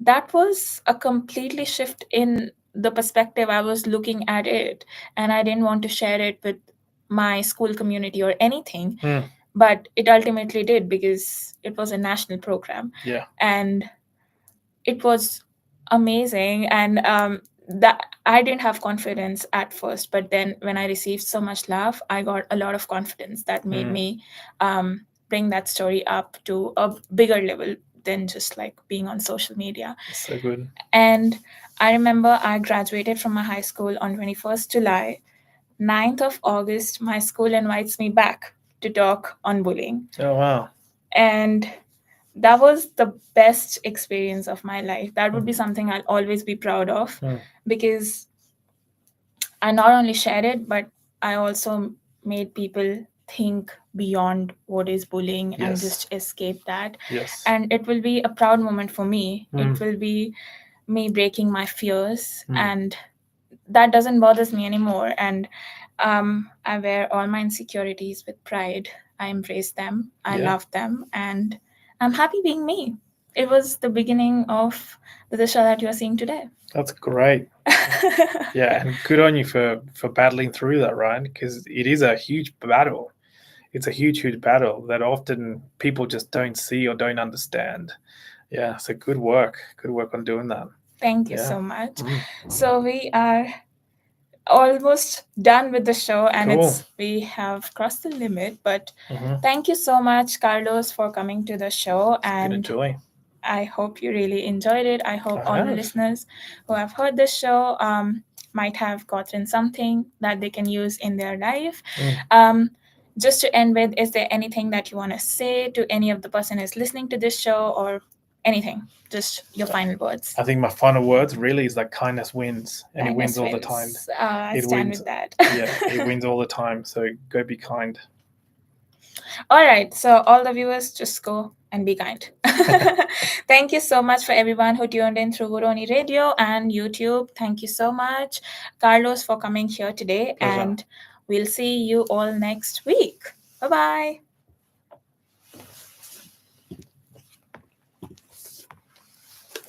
that was a completely shift in the perspective I was looking at it. And I didn't want to share it with my school community or anything,
Mm.
but it ultimately did because it was a national program.
Yeah.
And it was amazing. And that I didn't have confidence at first, but then when I received so much love, I got a lot of confidence that made me bring that story up to a bigger level than just like being on social media.
So good.
And I remember I graduated from my high school on 21st July. 9th of August, my school invites me back to talk on bullying.
Oh wow.
And that was the best experience of my life. That would be something I'll always be proud of, because I not only shared it, but I also made people think beyond what is bullying and just escape that.
Yes.
And it will be a proud moment for me. It will be me breaking my fears, and that doesn't bother me anymore. And I wear all my insecurities with pride. I embrace them. I
Yeah.
love them. And I'm happy being me. It was the beginning of the Disha that you are seeing today.
That's great. Yeah, and good on you for battling through that, right? Because it is a huge battle. It's a huge battle that often people just don't see or don't understand. Yeah, so good work. Good work on doing that.
Thank you
Yeah.
so much.
Mm.
So we are almost done with the show, and
Cool.
we have crossed the limit, but
Mhm.
thank you so much, Carlos, for coming to the show.
It's been a
And
joy.
I hope you really enjoyed it. I hope
I
all the
have.
listeners who have heard this show might have gotten something that they can use in their life.
Mm.
Just to end with, is there anything that you want to say to any of the person who's listening to this show, or anything? Just your final words.
I think my final words really is that kindness wins, and it wins
Kindness
all the time.
wins. I
It
stand
wins.
with that.
Yeah, it wins all the time. So go be kind.
All right, so all the viewers, just go and be kind. Thank you so much for everyone who tuned in through Guroni Radio and YouTube. Thank you so much, Carlos, for coming here today.
Pleasure.
And we'll see you all next week. Bye bye.